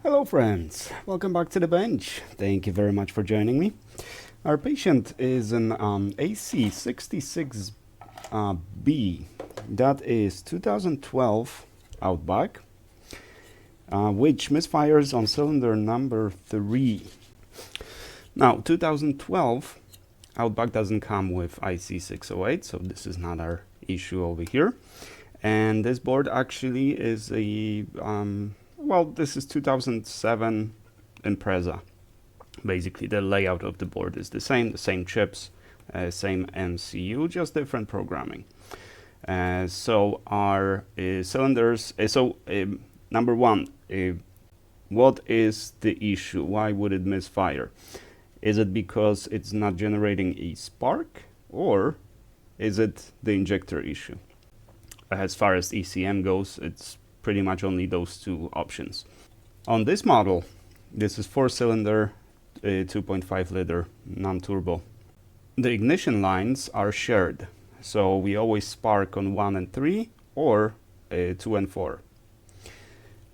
Hello friends, welcome back to the bench. Thank you very much for joining me. Our patient is an AC66B. That is 2012 Outback, which misfires on cylinder number 3. Now, 2012 Outback doesn't come with IC608, so this is not our issue over here. And this board actually is a well, this is 2007 Impreza. Basically, the layout of the board is the same chips, same MCU, just different programming. So our cylinders, number one, what is the issue? Why would it misfire? Is it because it's not generating a spark, or is it the injector issue? As far as ECM goes, it's pretty much only those two options. On this model, this is 4-cylinder, 2.5 liter non-turbo. The ignition lines are shared, so we always spark on 1 and 3 or 2 and 4.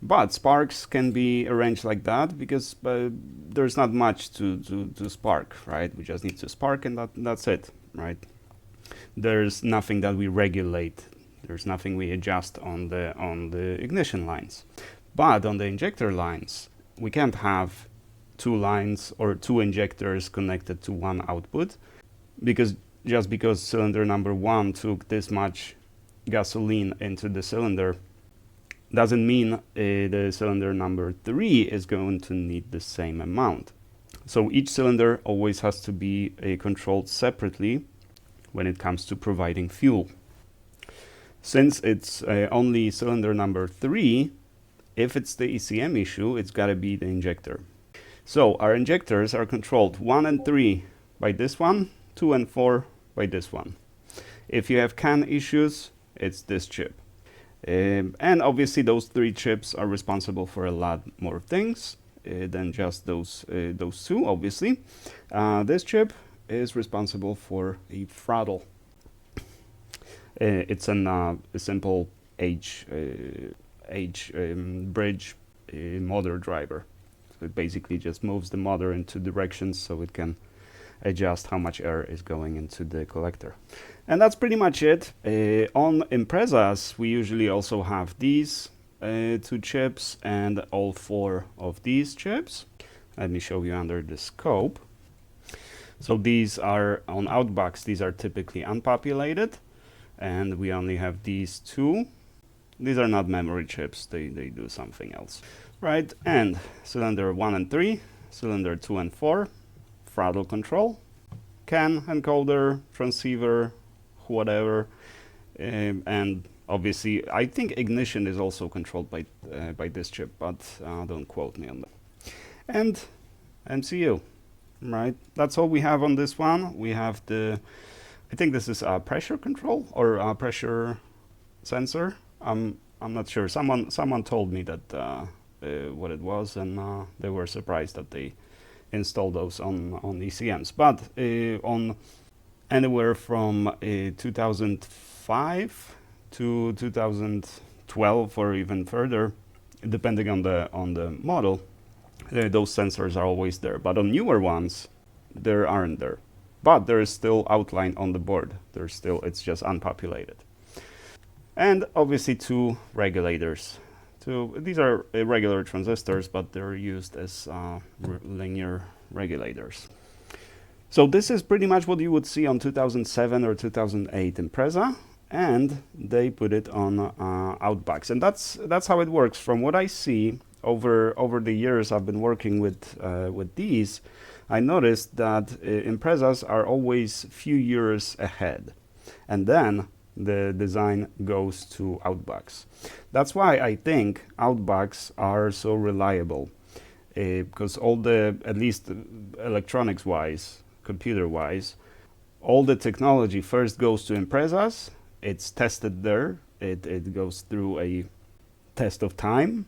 But sparks can be arranged like that because there's not much to spark, right? We just need to spark and that's it, right? There's nothing that we regulate. There's nothing we adjust on the ignition lines. But on the injector lines, we can't have two lines or two injectors connected to one output, because cylinder number 1 took this much gasoline into the cylinder doesn't mean the cylinder number 3 is going to need the same amount. So each cylinder always has to be controlled separately when it comes to providing fuel. Since it's only cylinder number 3, if it's the ECM issue, it's got to be the injector. So our injectors are controlled 1 and 3 by this one, 2 and 4 by this one. If you have CAN issues, it's this chip. And obviously those 3 chips are responsible for a lot more things than just those two, obviously. This chip is responsible for a throttle. It's a simple H bridge motor driver. So it basically just moves the motor into directions so it can adjust how much air is going into the collector. And that's pretty much it. On Imprezas, we usually also have these 2 chips and all 4 of these chips. Let me show you under the scope. So these are, on Outbacks, these are typically unpopulated. And we only have these 2. These are not memory chips, they do something else. Right, and cylinder 1 and 3, cylinder 2 and 4, throttle control, CAN encoder, transceiver, whatever, and obviously I think ignition is also controlled by this chip, but don't quote me on that. And MCU, right? That's all we have on this one. We have I think this is a pressure control or a pressure sensor. I'm not sure. Someone told me that what it was, and they were surprised that they installed those on ECMs. But on anywhere from 2005 to 2012 or even further, depending on the model, those sensors are always there. But on newer ones, they aren't there. But there is still outline on the board. It's just unpopulated. And obviously 2 regulators. These are regular transistors, but they're used as linear regulators. So this is pretty much what you would see on 2007 or 2008 Impreza, and they put it on Outbacks. And that's how it works. From what I see over the years I've been working with these, I noticed that Imprezas are always few years ahead, and then the design goes to Outbacks. That's why I think Outbacks are so reliable, because all at least electronics-wise, computer-wise, all the technology first goes to Imprezas. It's tested there. It goes through a test of time,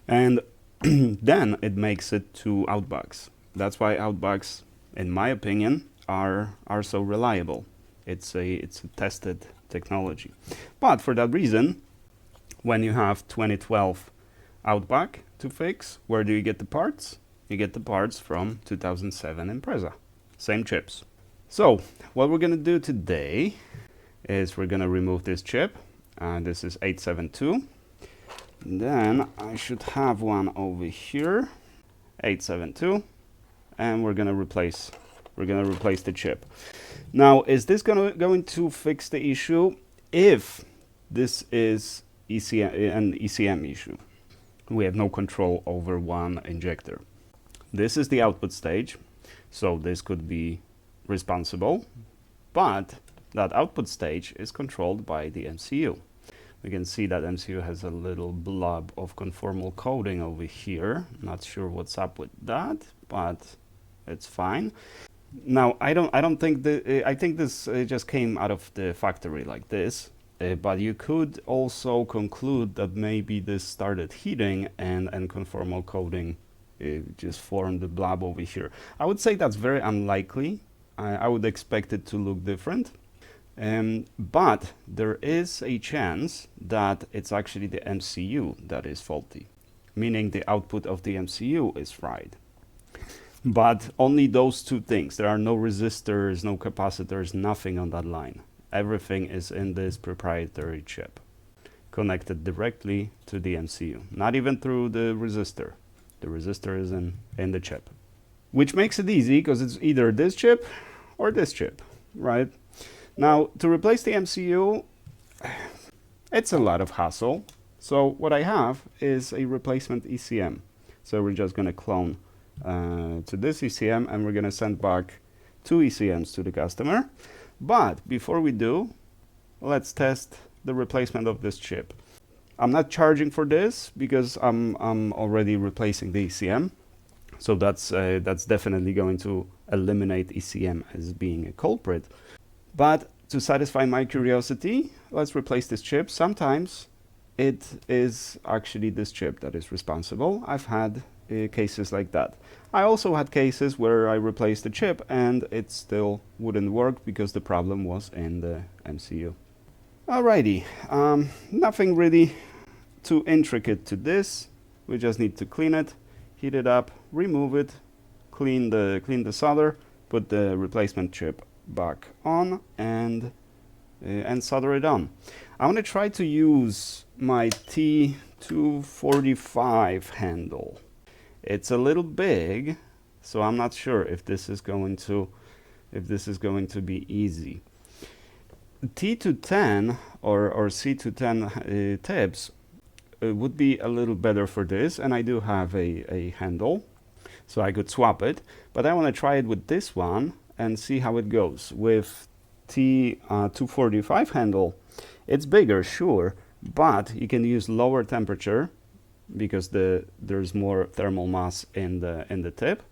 and then it makes it to Outbacks. That's why Outbacks, in my opinion, are so reliable. It's a tested technology. But for that reason, when you have 2012 Outback, to fix. Where do you get the parts? You get the parts from 2007 Impreza. Same chips. So what we're going to do today is we're going to remove this chip. This is 872. Then I should have one over here, 872, and we're going to replace the chip. Now, is this going to fix the issue? If this is an ECM issue, we have no control over one injector. This is the output stage, so this could be responsible, but that output stage is controlled by the MCU. We can see that MCU has a little blob of conformal coating over here. Not sure what's up with that, but it's fine. Now, I think this just came out of the factory like this, but you could also conclude that maybe this started heating and conformal coating just formed the blob over here. I would say that's very unlikely. I would expect it to look different. But there is a chance that it's actually the MCU that is faulty, meaning the output of the MCU is fried. But only those two things. There are no resistors, no capacitors, nothing on that line. Everything is in this proprietary chip, connected directly to the MCU, not even through the resistor. The resistor is in the chip, which makes it easy because it's either this chip or this chip, right? Now, to replace the MCU, it's a lot of hassle. So what I have is a replacement ECM. So we're just going to clone to this ECM, and we're going to send back 2 ECMs to the customer. But before we do, let's test the replacement of this chip. I'm not charging for this because I'm already replacing the ECM. So that's definitely going to eliminate ECM as being a culprit. But to satisfy my curiosity, let's replace this chip. Sometimes it is actually this chip that is responsible. I've had cases like that. I also had cases where I replaced the chip and it still wouldn't work because the problem was in the MCU. Alrighty, nothing really too intricate to this. We just need to clean it, heat it up, remove it, clean the solder, put the replacement chip back on, and solder it on. I'm going to try to use my T245 handle. It's a little big, so I'm not sure if this is going to be easy. T210 or C210 tips would be a little better for this, and I do have a handle, so I could swap it, but I want to try it with this one and see how it goes. With T245 handle, it's bigger, sure, but you can use lower temperature because there's more thermal mass in the tip,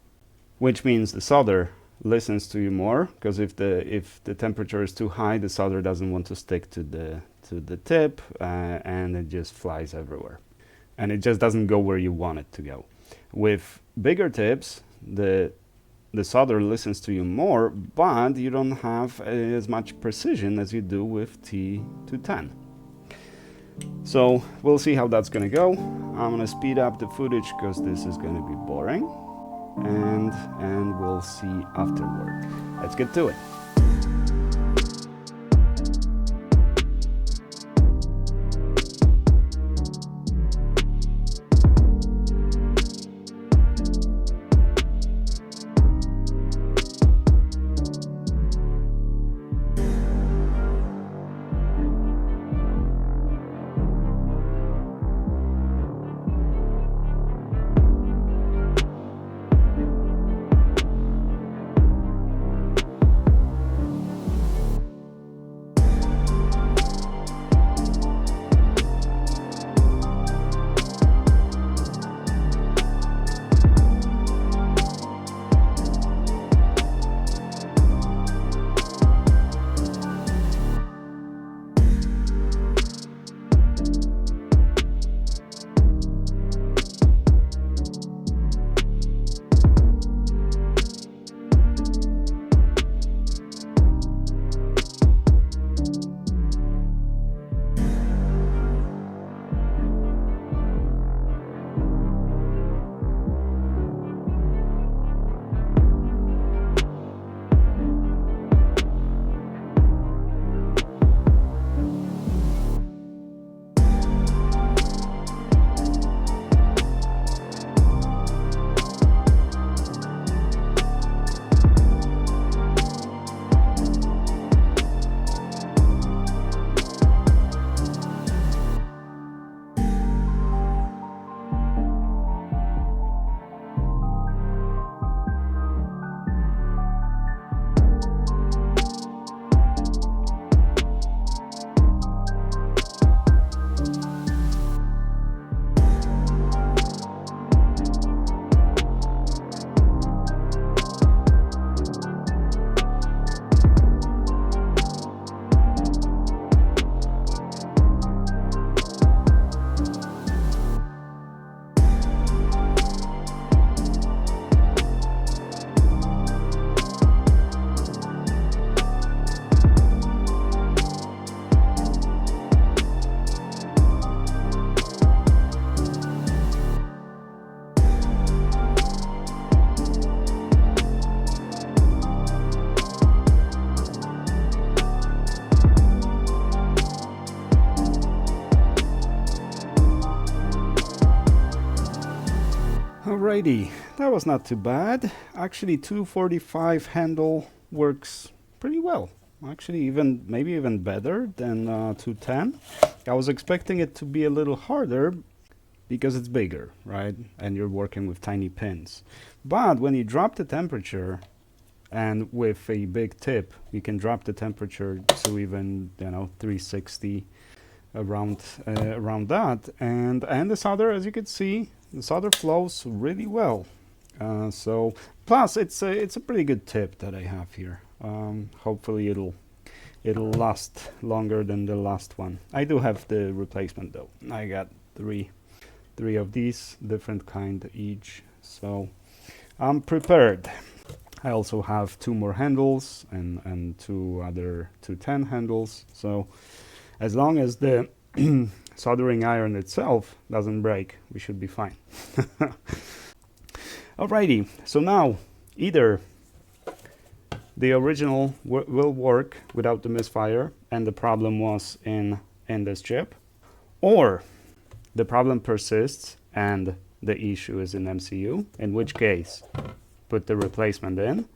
which means the solder listens to you more, because if the temperature is too high, the solder doesn't want to stick to the tip, and it just flies everywhere, and it just doesn't go where you want it to go. With bigger tips, the solder listens to you more, but you don't have as much precision as you do with T210. So we'll see how that's going to go. I'm going to speed up the footage because this is going to be boring, and we'll see afterward. Let's get to it. Alrighty, that was not too bad. Actually, 245 handle works pretty well. Actually, maybe even better than 210. I was expecting it to be a little harder because it's bigger, right? And you're working with tiny pins. But when you drop the temperature, and with a big tip, you can drop the temperature to even 360, around that, and the solder, as you can see, the solder flows really well. So plus it's a pretty good tip that I have here. Hopefully it'll last longer than the last one. I do have the replacement though. I got three of these, different kind each, so I'm prepared. I also have 2 more handles and 2 other 210 handles, so as long as the soldering iron itself doesn't break, we should be fine. Alrighty, so now either the original will work without the misfire and the problem was in this chip, or the problem persists and the issue is in MCU, in which case put the replacement in.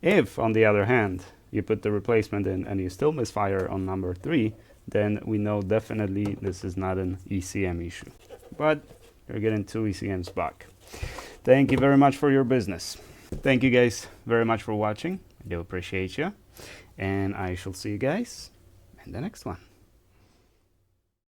If, on the other hand, you put the replacement in and you still misfire on number 3, then we know definitely this is not an ECM issue. But you're getting 2 ECMs back. Thank you very much for your business. Thank you guys very much for watching. I do appreciate you. And I shall see you guys in the next one.